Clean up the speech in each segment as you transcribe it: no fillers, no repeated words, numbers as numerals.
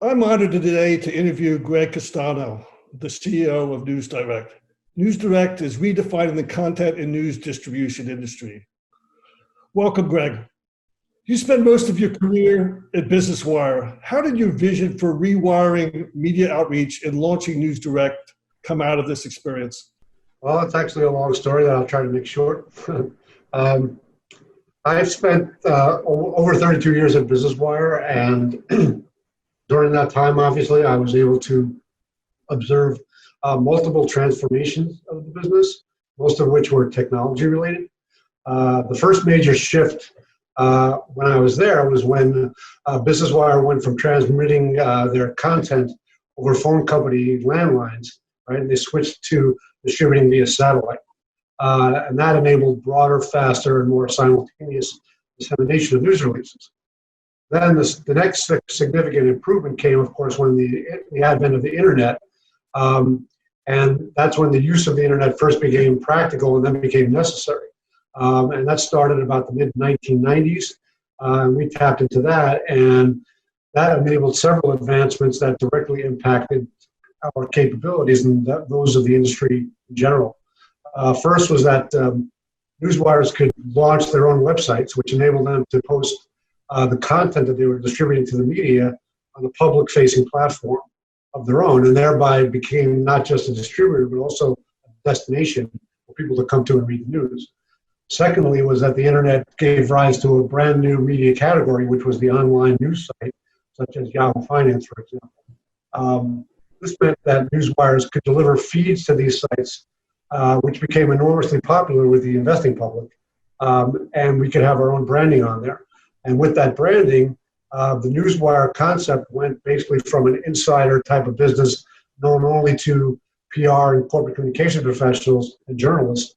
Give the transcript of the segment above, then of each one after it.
I'm honored today to interview Gregg Castano, the CEO of NewsDirect. NewsDirect is redefining the content and news distribution industry. Welcome, Greg. You spent most of your career at Business Wire. How did your vision for rewiring media outreach and launching NewsDirect come out of this experience? Well, it's actually a long story that I'll try to make short. I've spent over 32 years at Business Wire, and during that time, obviously, I was able to observe multiple transformations of the business, most of which were technology related. The first major shift when I was there was when Business Wire went from transmitting their content over phone company landlines, right? And they switched to distributing via satellite. And that enabled broader, faster, and more simultaneous dissemination of news releases. Then the next significant improvement came, of course, when the advent of the internet. And that's when the use of the internet first became practical and then became necessary. And that started about the mid-1990s. We tapped into that, and that enabled several advancements that directly impacted our capabilities and those of the industry in general. First was that newswires could launch their own websites, which enabled them to post the content that they were distributing to the media on a public-facing platform of their own, and thereby became not just a distributor, but also a destination for people to come to and read the news. Secondly was that the internet gave rise to a brand new media category, which was the online news site, such as Yahoo Finance, for example. This meant that newswires could deliver feeds to these sites, which became enormously popular with the investing public, and we could have our own branding on there. And with that branding, the newswire concept went basically from an insider type of business known only to PR and corporate communication professionals and journalists,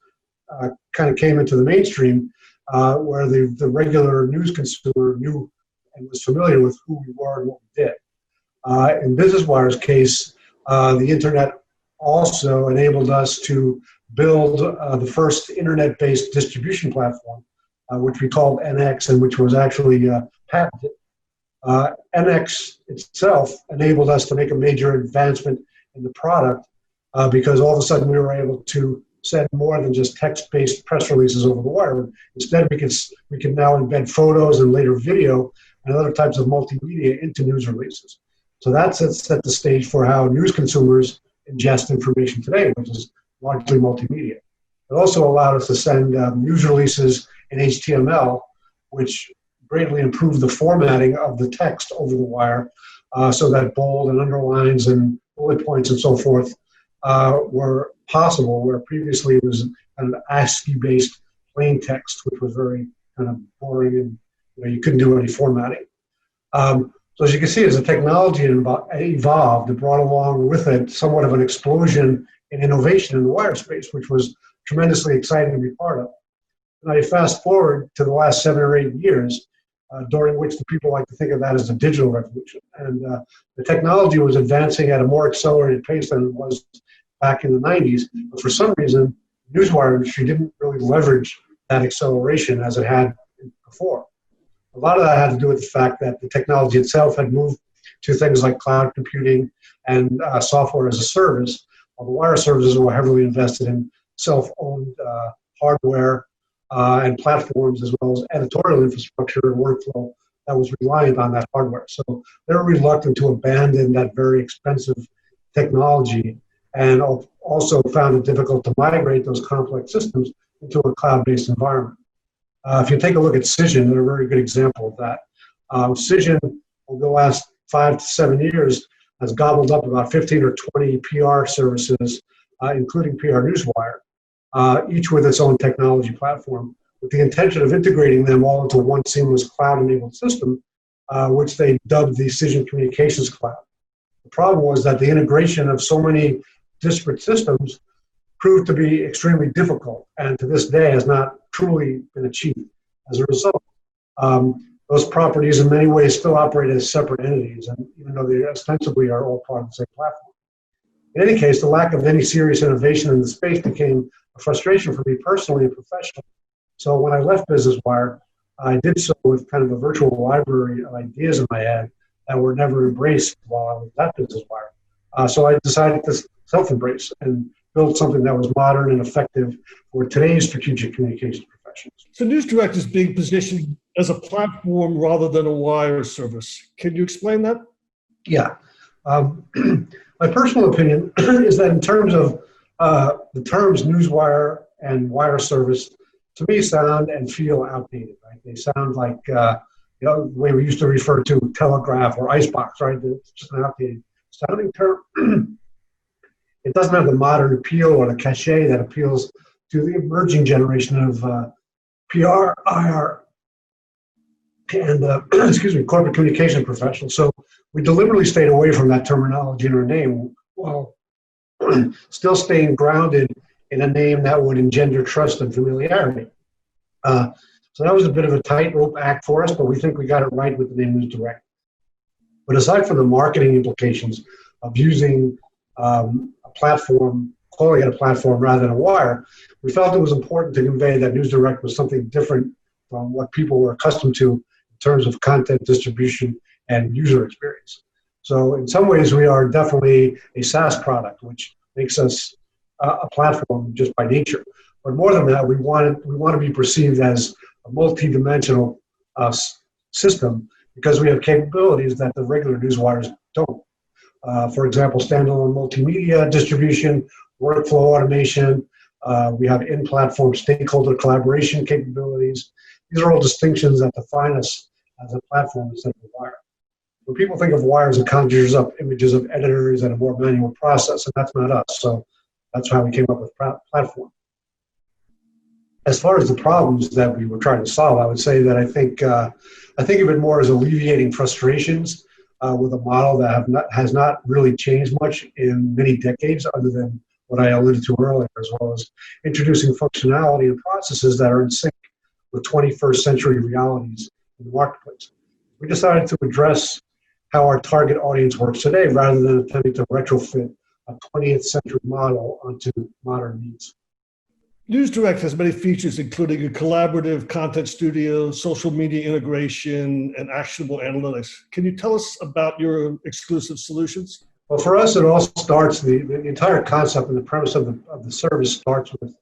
kind of came into the mainstream, where the regular news consumer knew and was familiar with who we were and what we did. In Business Wire's case, the internet also enabled us to build the first internet-based distribution platform, which we called NX, and which was actually patented. NX itself enabled us to make a major advancement in the product because all of a sudden we were able to send more than just text-based press releases over the wire. Instead, we can now embed photos and later video and other types of multimedia into news releases. So that set the stage for how news consumers ingest information today, which is largely multimedia. It also allowed us to send news releases in HTML, which greatly improved the formatting of the text over the wire, so that bold and underlines and bullet points and so forth were possible, where previously it was kind of ASCII-based plain text, which was very kind of boring and you couldn't do any formatting. So as you can see, as the technology evolved, it brought along with it somewhat of an explosion in innovation in the wire space, which was tremendously exciting to be part of. Now you fast forward to the last 7 or 8 years, during which the people like to think of that as the digital revolution. And the technology was advancing at a more accelerated pace than it was back in the 90s. But for some reason, the newswire industry didn't really leverage that acceleration as it had before. A lot of that had to do with the fact that the technology itself had moved to things like cloud computing and software as a service, while the wire services were heavily invested in self-owned hardware and platforms, as well as editorial infrastructure and workflow that was reliant on that hardware. So they were reluctant to abandon that very expensive technology, and also found it difficult to migrate those complex systems into a cloud-based environment. If you take a look at Cision, they're a very good example of that. Cision, over the last 5 to 7 years, has gobbled up about 15 or 20 PR services, including PR Newswire, each with its own technology platform, with the intention of integrating them all into one seamless cloud-enabled system, which they dubbed the Cision Communications Cloud. The problem was that the integration of so many disparate systems proved to be extremely difficult, and to this day has not truly been achieved. As a result, those properties in many ways still operate as separate entities, and even though they ostensibly are all part of the same platform. In any case, the lack of any serious innovation in the space became a frustration for me personally and professionally. So when I left Business Wire, I did so with kind of a virtual library of ideas in my head that were never embraced while I was at Business Wire. So I decided to self-embrace and build something that was modern and effective for today's strategic communications professionals. So NewsDirect is being positioned as a platform rather than a wire service. Can you explain that? Yeah. My personal opinion is that in terms of the terms newswire and wire service, to me, sound and feel outdated, right? They sound like, the way we used to refer to telegraph or icebox, right? It's just an outdated sounding term. It doesn't have the modern appeal or the cachet that appeals to the emerging generation of PR, IR, and corporate communication professionals. So we deliberately stayed away from that terminology in our name while still staying grounded in a name that would engender trust and familiarity. So that was a bit of a tightrope act for us, but we think we got it right with the name NewsDirect. But aside from the marketing implications of using a platform, calling it a platform rather than a wire, we felt it was important to convey that NewsDirect was something different from what people were accustomed to in terms of content distribution and user experience. So in some ways, we are definitely a SaaS product, which makes us a platform just by nature. But more than that, we want to be perceived as a multi-dimensional system because we have capabilities that the regular newswires don't. For example, standalone multimedia distribution, workflow automation. We have in-platform stakeholder collaboration capabilities. These are all distinctions that define us as a platform instead of a wire. When people think of wires, it conjures up images of editors and a more manual process, and that's not us. So that's how we came up with platform. As far as the problems that we were trying to solve, I would say that I think of it more as alleviating frustrations with a model that has not really changed much in many decades, other than what I alluded to earlier, as well as introducing functionality and processes that are in sync with 21st century realities in the marketplace. We decided to address how our target audience works today rather than attempting to retrofit a 20th century model onto modern needs. NewsDirect has many features, including a collaborative content studio, social media integration, and actionable analytics. Can you tell us about your exclusive solutions? Well, for us, it all starts, the entire concept and the premise of the service starts with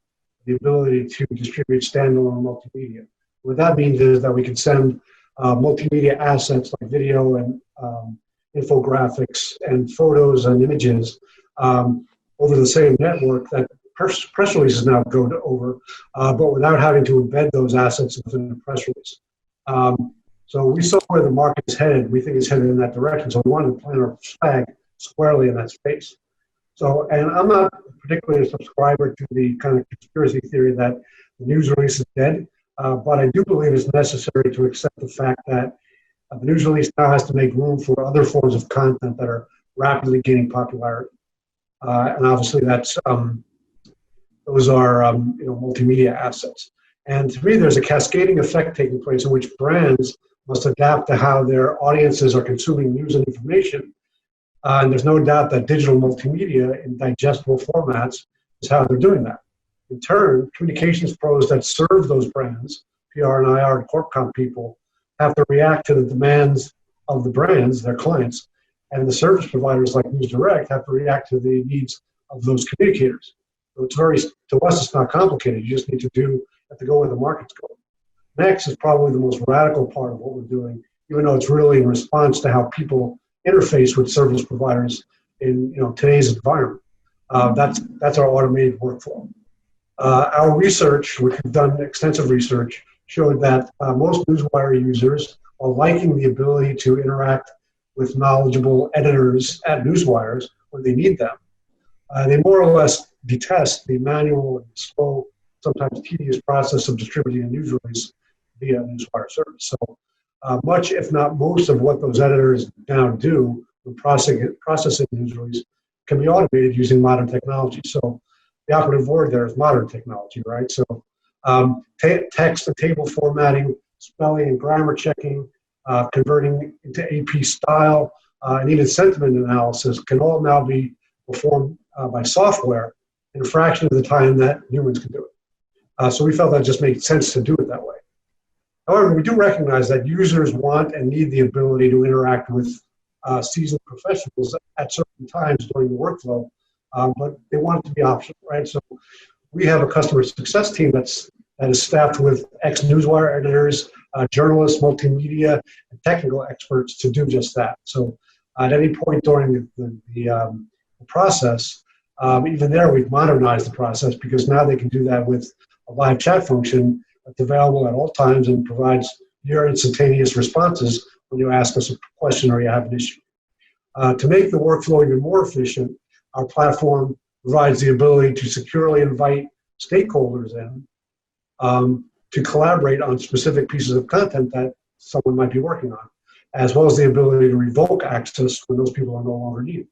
the ability to distribute standalone multimedia. What that means is that we can send multimedia assets like video and infographics and photos and images over the same network that press releases now go over, but without having to embed those assets within the press release. So we saw where the market is headed. We think it's headed in that direction. So we wanted to plant our flag squarely in that space. So, and I'm not particularly a subscriber to the kind of conspiracy theory that the news release is dead, but I do believe it's necessary to accept the fact that the news release now has to make room for other forms of content that are rapidly gaining popularity. And obviously that's, those are multimedia assets. And to me, there's a cascading effect taking place in which brands must adapt to how their audiences are consuming news and information. And there's no doubt that digital multimedia in digestible formats is how they're doing that. In turn, communications pros that serve those brands, PR and IR and corp comm people, have to react to the demands of the brands, their clients, and the service providers like NewsDirect have to react to the needs of those communicators. So it's to us, it's not complicated. You just need to go where the market's going. Next is probably the most radical part of what we're doing, even though it's really in response to how people interface with service providers in today's environment. That's our automated workflow. Our research, which we've done extensive research, showed that most newswire users are liking the ability to interact with knowledgeable editors at newswires when they need them. They more or less detest the manual and slow, sometimes tedious process of distributing a news release via a newswire service. So much, if not most, of what those editors now do when processing news release can be automated using modern technology. So the operative word there is modern technology, right? So text and table formatting, spelling and grammar checking, converting into AP style, and even sentiment analysis can all now be performed by software in a fraction of the time that humans can do it. So we felt that just made sense to do it that way. However, we do recognize that users want and need the ability to interact with seasoned professionals at certain times during the workflow, but they want it to be optional, right? So we have a customer success team that is staffed with ex-Newswire editors, journalists, multimedia, and technical experts to do just that. So at any point during the process, even there we've modernized the process because now they can do that with a live chat function that's available at all times and provides near instantaneous responses when you ask us a question or you have an issue. To make the workflow even more efficient, our platform provides the ability to securely invite stakeholders in to collaborate on specific pieces of content that someone might be working on, as well as the ability to revoke access when those people are no longer needed.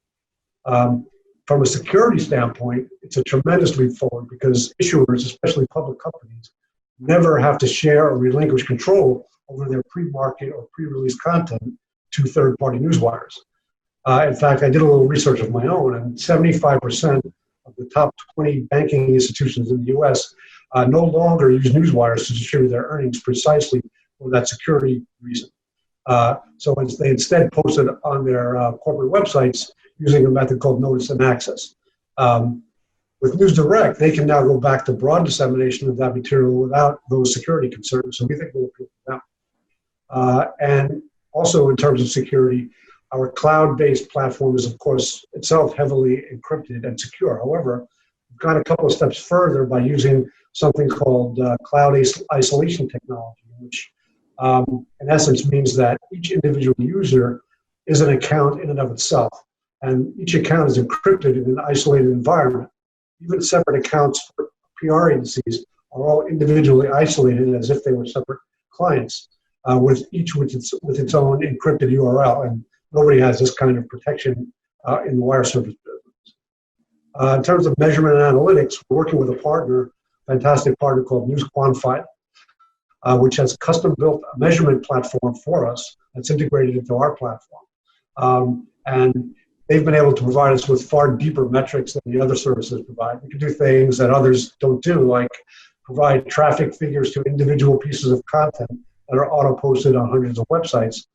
From a security standpoint, it's a tremendous leap forward because issuers, especially public companies, never have to share or relinquish control over their pre-market or pre-release content to third-party newswires. In fact, I did a little research of my own, and 75% of the top 20 banking institutions in the US no longer use newswires to distribute their earnings precisely for that security reason. So they instead post it on their corporate websites using a method called notice and access. With NewsDirect, they can now go back to broad dissemination of that material without those security concerns. So we think we'll appeal to them. And also in terms of security, our cloud-based platform is, of course, itself heavily encrypted and secure. However, we've gone a couple of steps further by using something called cloud isolation technology, which in essence means that each individual user is an account in and of itself. And each account is encrypted in an isolated environment. Even separate accounts for PR agencies are all individually isolated as if they were separate clients, with each with its own encrypted URL. And nobody has this kind of protection in the wire service business. In terms of measurement and analytics, we're working with a partner, fantastic partner called NewsQuantify, which has custom-built a measurement platform for us that's integrated into our platform. And they've been able to provide us with far deeper metrics than the other services provide. We can do things that others don't do, like provide traffic figures to individual pieces of content that are auto-posted on hundreds of websites,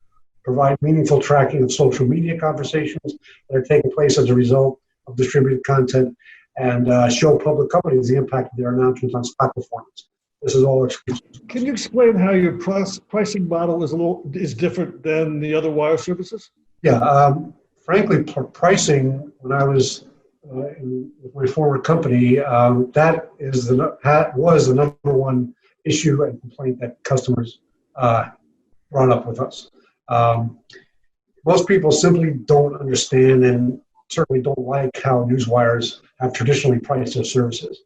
provide meaningful tracking of social media conversations that are taking place as a result of distributed content, and show public companies the impact of their announcements on stock performance. This is all exclusive. Can you explain how your pricing model is different than the other wire services? Yeah, frankly, pricing, when I was with my former company, that was the number one issue and complaint that customers brought up with us. Most people simply don't understand and certainly don't like how newswires have traditionally priced their services.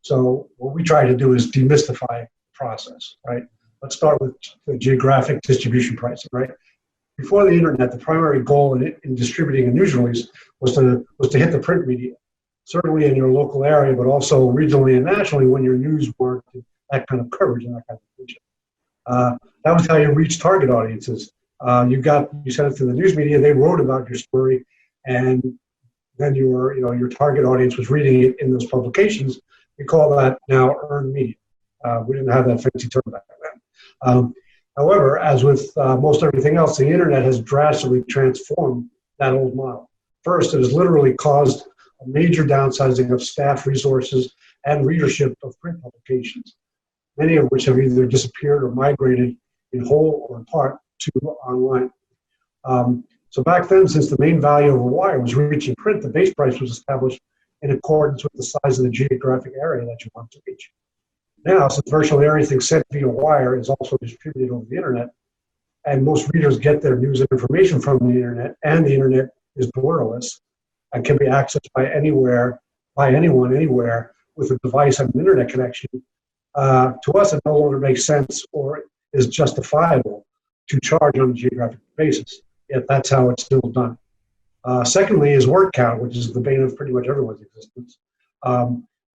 So what we try to do is demystify the process, right? Let's start with the geographic distribution pricing, right? Before the internet, the primary goal in distributing a news release was to hit the print media, certainly in your local area, but also regionally and nationally when your news warranted that kind of coverage and that kind of attention. That was how you reached target audiences. You sent it to the news media, they wrote about your story, and then your target audience was reading it in those publications. We call that now earned media. We didn't have that fancy term back then. However, as with most everything else, the internet has drastically transformed that old model. First, it has literally caused a major downsizing of staff resources and readership of print publications, many of which have either disappeared or migrated in whole or in part to online. So back then, since the main value of a wire was reaching print, the base price was established in accordance with the size of the geographic area that you want to reach. Now, since virtually everything sent via wire is also distributed over the internet, and most readers get their news and information from the internet, and the internet is borderless and can be accessed by anyone, anywhere, with a device and an internet connection, to us it no longer makes sense or is justifiable to charge on a geographic basis. Yet that's how it's still done. Secondly is word count, which is the bane of pretty much everyone's existence.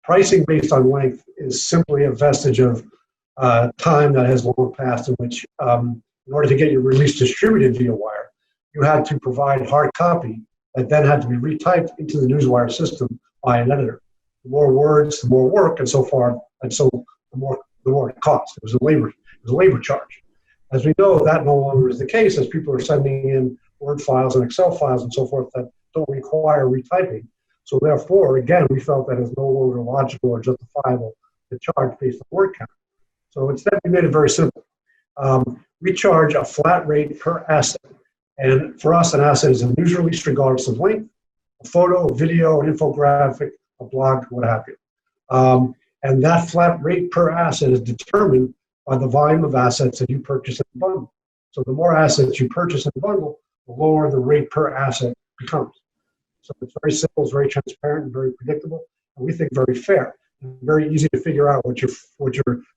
Pricing based on length is simply a vestige of time that has long passed, in which in order to get your release distributed via wire, you had to provide hard copy that then had to be retyped into the newswire system by an editor. The more words, the more work, and so the more it cost. It was a labor charge. As we know, that no longer is the case, as people are sending in Word files and Excel files and so forth that don't require retyping. So therefore, again, we felt that it's no longer logical or justifiable to charge based on word count. So instead, we made it very simple. We charge a flat rate per asset. And for us, an asset is a news release regardless of length, a photo, a video, an infographic, a blog, what have you. And that flat rate per asset is determined by the volume of assets that you purchase in the bundle. So the more assets you purchase in the bundle, the lower the rate per asset becomes. So it's very simple, it's very transparent, and very predictable, and we think very fair. And very easy to figure out what your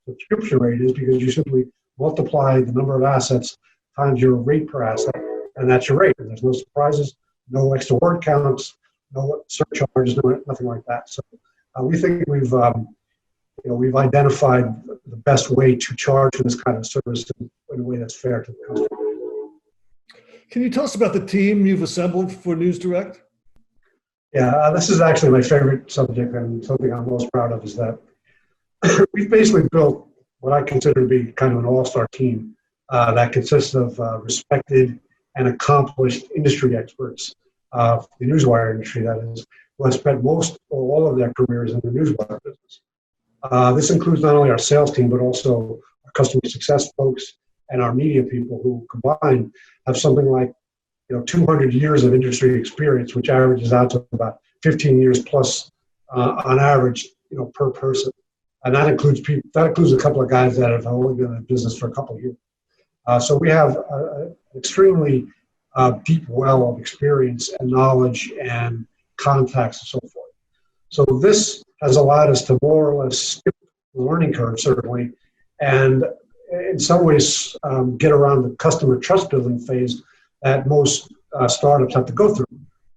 subscription rate is, because you simply multiply the number of assets times your rate per asset, and that's your rate. And there's no surprises, no extra word counts, no surcharges, nothing like that. So we think we've identified the best way to charge for this kind of service in a way that's fair to the customer. Can you tell us about the team you've assembled for NewsDirect? Yeah, this is actually my favorite subject, and something I'm most proud of is that we've basically built what I consider to be kind of an all-star team that consists of respected and accomplished industry experts, the newswire industry, that is, who have spent most or all of their careers in the newswire business. This includes not only our sales team, but also our customer success folks and our media people, who combined have something like 200 years of industry experience, which averages out to about 15 years plus on average, per person. And that includes a couple of guys that have only been in business for a couple of years. So we have an extremely deep well of experience and knowledge and contacts and so forth. So this has allowed us to more or less skip the learning curve, certainly, and in some ways get around the customer trust building phase that most startups have to go through.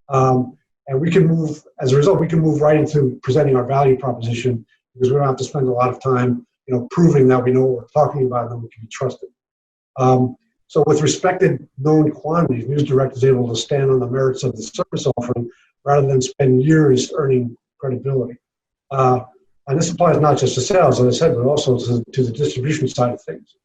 And we can move, as a result, we can move right into presenting our value proposition, because we don't have to spend a lot of time, proving that we know what we're talking about and that we can be trusted. So with respected known quantities, NewsDirect is able to stand on the merits of the service offering rather than spend years earning credibility. And this applies not just to sales, as I said, but also to the distribution side of things.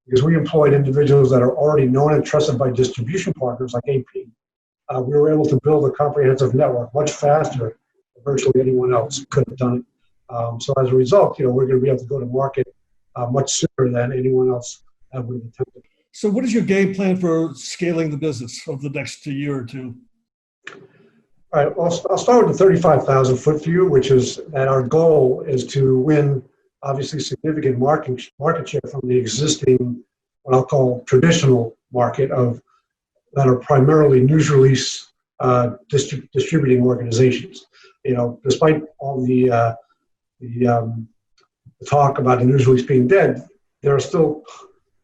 Because we employed individuals that are already known and trusted by distribution partners like AP. We were able to build a comprehensive network much faster than virtually anyone else could have done it. So as a result, we're going to be able to go to market much sooner than anyone else would have attempted. So what is your game plan for scaling the business over the next year or two? All right, well, I'll start with the 35,000 foot view, which is that our goal is to win, obviously, significant market share from the existing, what I'll call traditional market that are primarily news release distributing organizations. Despite all the talk about the news release being dead, there are still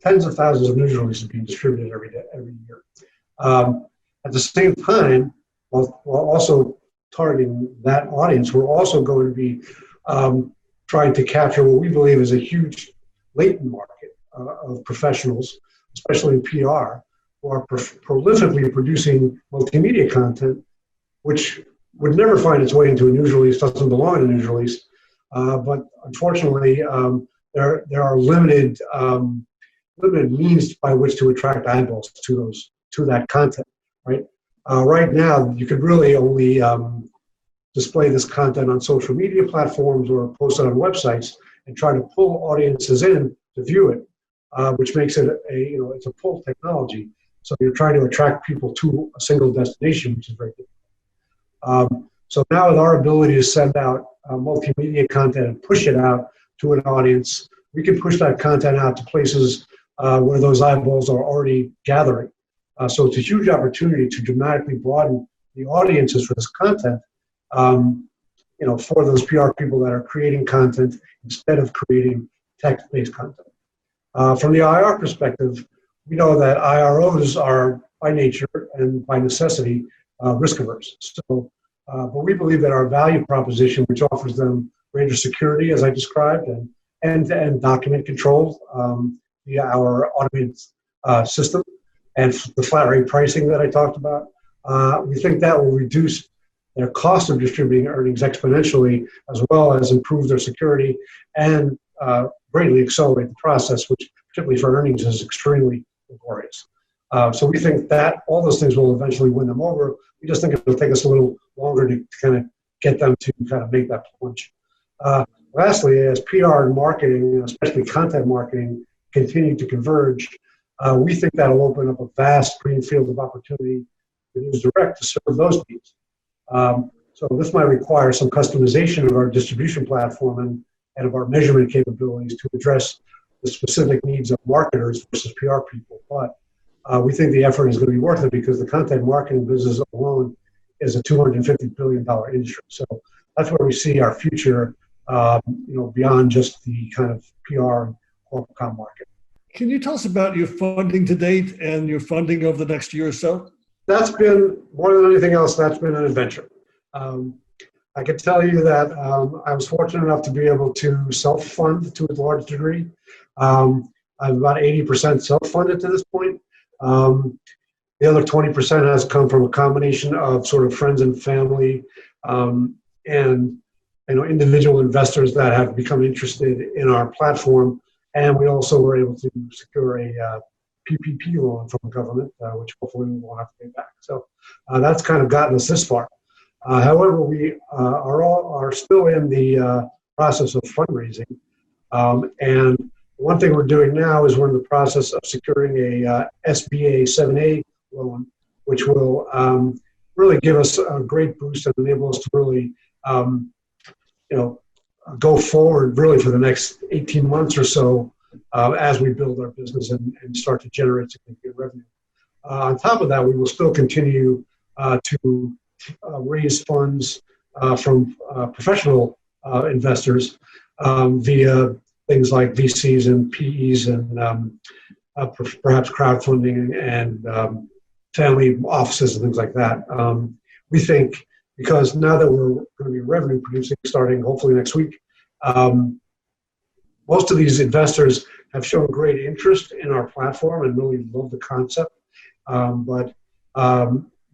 tens of thousands of news releases being distributed every year. At the same time, while also targeting that audience, we're also going to be trying to capture what we believe is a huge latent market of professionals, especially in PR, who are prolifically producing multimedia content, which would never find its way into a news release, doesn't belong in a news release. But unfortunately, there are limited means by which to attract eyeballs to that content, right? Right now, you could really only display this content on social media platforms or post it on websites and try to pull audiences in to view it, which makes it it's a pull technology. So you're trying to attract people to a single destination, which is very difficult. So now with our ability to send out multimedia content and push it out to an audience, we can push that content out to places where those eyeballs are already gathering. So it's a huge opportunity to dramatically broaden the audiences for this content, for those PR people that are creating content instead of creating text-based content. From the IR perspective, we know that IROs are by nature and by necessity risk averse. So, but we believe that our value proposition, which offers them greater security, as I described, and end-to-end document control via our automated system, and the flat rate pricing that I talked about, we think that will reduce their cost of distributing earnings exponentially, as well as improve their security and greatly accelerate the process, which particularly for earnings is extremely laborious. So we think that all those things will eventually win them over. We just think it'll take us a little longer to kind of get them to kind of make that plunge. Lastly, as PR and marketing, especially content marketing, continue to converge, we think that'll open up a vast green field of opportunity to News Direct to serve those needs. So this might require some customization of our distribution platform and of our measurement capabilities to address the specific needs of marketers versus PR people. But we think the effort is going to be worth it because the content marketing business alone is a $250 billion industry. So that's where we see our future, beyond just the kind of PR and corporate com market. Can you tell us about your funding to date and your funding over the next year or so? That's been, more than anything else, that's been an adventure. I can tell you that I was fortunate enough to be able to self-fund to a large degree. I'm about 80% self-funded to this point. The other 20% has come from a combination of sort of friends and family, and individual investors that have become interested in our platform. And we also were able to secure a PPP loan from the government, which hopefully we won't have to pay back. So that's kind of gotten us this far. However, we are still in the process of fundraising. And one thing we're doing now is we're in the process of securing a SBA 7A loan, which will really give us a great boost and enable us to really, go forward really for the next 18 months or so as we build our business and start to generate significant revenue. On top of that, we will still continue to raise funds from professional investors via things like VCs and PEs and perhaps crowdfunding and family offices and things like that. We think because now that we're going to be revenue producing starting hopefully next week, most of these investors have shown great interest in our platform and really love the concept. But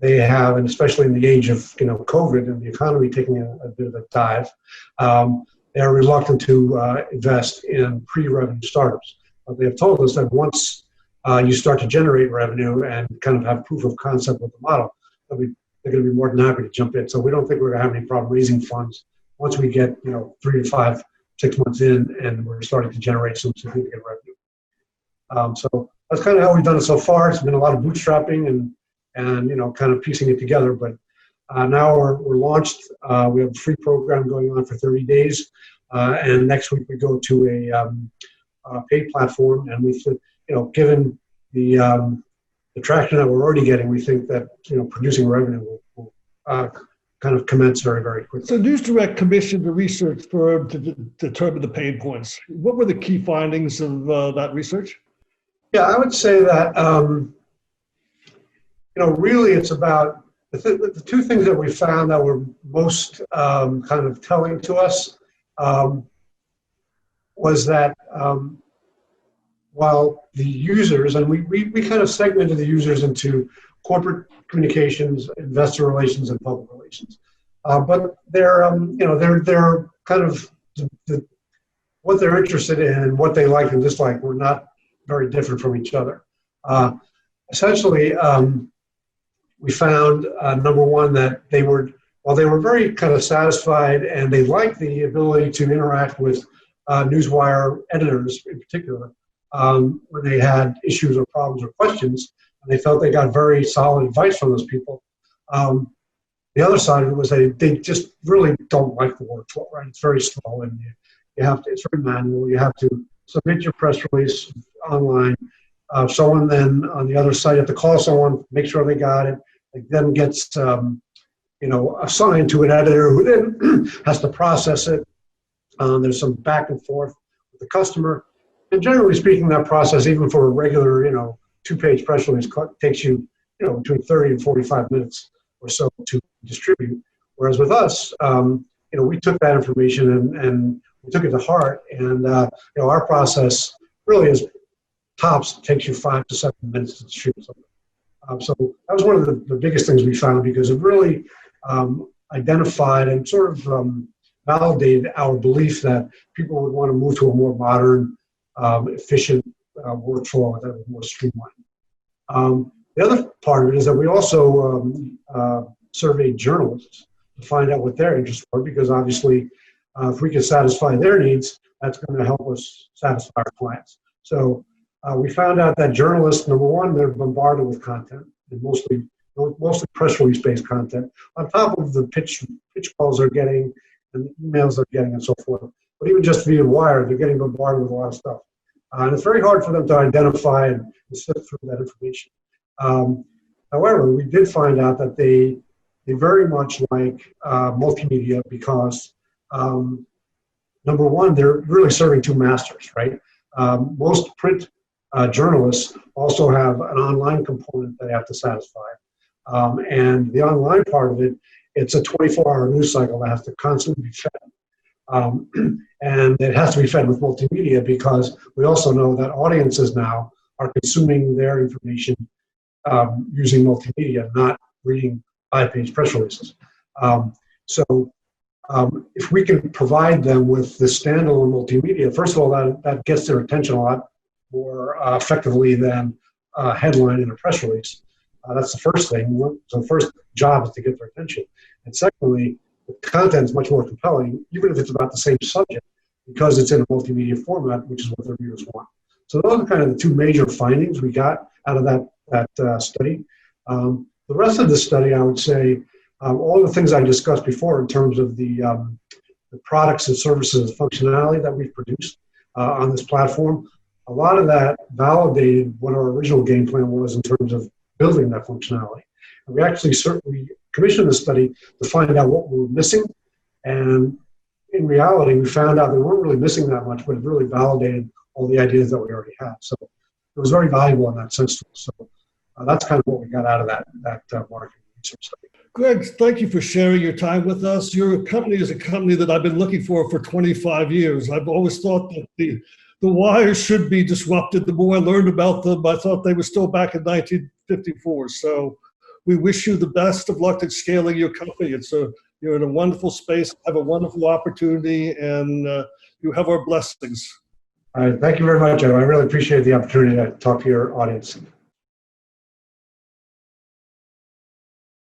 they have, and especially in the age of COVID and the economy taking a bit of a dive, they are reluctant to invest in pre-revenue startups. But they have told us that once you start to generate revenue and kind of have proof of concept with the model, they're going to be more than happy to jump in. So we don't think we're going to have any problem raising funds once we get 3 to 5, 6 months in and we're starting to generate some significant revenue. So that's kind of how we've done it so far. It's been a lot of bootstrapping and kind of piecing it together. But now we're launched. We have a free program going on for 30 days. And next week we go to a paid platform. And we think, given the traction that we're already getting, we think that, producing revenue will kind of commence very, very quickly. So News Direct commissioned a research firm to determine the pain points. What were the key findings of that research? Yeah, I would say that, really it's about the two things that we found that were most kind of telling to us was that while the users, and we kind of segmented the users into corporate communications, investor relations, and public relations. But they're kind of what they're interested in and what they like and dislike were not very different from each other. Essentially, we found number one that while they were very kind of satisfied and they liked the ability to interact with Newswire editors in particular when they had issues or problems or questions, and they felt they got very solid advice from those people. The other side of it was they just really don't like the workflow, right? It's very slow and it's very manual. You have to submit your press release online. Someone then on the other side, you have to call someone, make sure they got it. It then gets assigned to an editor who then has to process it. There's some back and forth with the customer. And generally speaking, that process, even for a regular, 2-page press release, takes you, between 30 and 45 minutes or so to distribute. Whereas with us, we took that information and we took it to heart. And, our process really is tops takes you 5 to 7 minutes to distribute something. So that was one of the biggest things we found because it really identified and sort of validated our belief that people would want to move to a more modern, efficient workflow that was more streamlined. The other part of it is that we also surveyed journalists to find out what their interests were, because obviously if we can satisfy their needs, that's going to help us satisfy our clients. So we found out that journalists, number one, they're bombarded with content, and mostly press release based content, on top of the pitch calls they're getting and the emails they're getting and so forth. But even just via wire, they're getting bombarded with a lot of stuff. And it's very hard for them to identify and sift through that information. However, we did find out that they very much like multimedia because, number one, they're really serving two masters, right? Most print journalists also have an online component that they have to satisfy. And the online part of it, it's a 24-hour news cycle that has to constantly be fed. And it has to be fed with multimedia because we also know that audiences now are consuming their information using multimedia, not reading 5-page press releases. If we can provide them with the standalone multimedia, first of all, that gets their attention a lot more effectively than a headline in a press release. That's the first thing. So the first job is to get their attention. And secondly, the content is much more compelling, even if it's about the same subject, because it's in a multimedia format, which is what their viewers want. So those are kind of the two major findings we got out of that study. The rest of the study, I would say, all the things I discussed before in terms of the products and services and functionality that we've produced on this platform, a lot of that validated what our original game plan was in terms of building that functionality. And we actually certainly commissioned the study to find out what we were missing. And in reality, we found out they weren't really missing that much, but it really validated all the ideas that we already had. So it was very valuable in that sense. So that's kind of what we got out of that marketing research study. Gregg, thank you for sharing your time with us. Your company is a company that I've been looking for 25 years. I've always thought that the wires should be disrupted. The more I learned about them, I thought they were still back in 1954. So we wish you the best of luck at scaling your company. You're in a wonderful space, have a wonderful opportunity, and you have our blessings. All right, thank you very much, Joe. I really appreciate the opportunity to talk to your audience.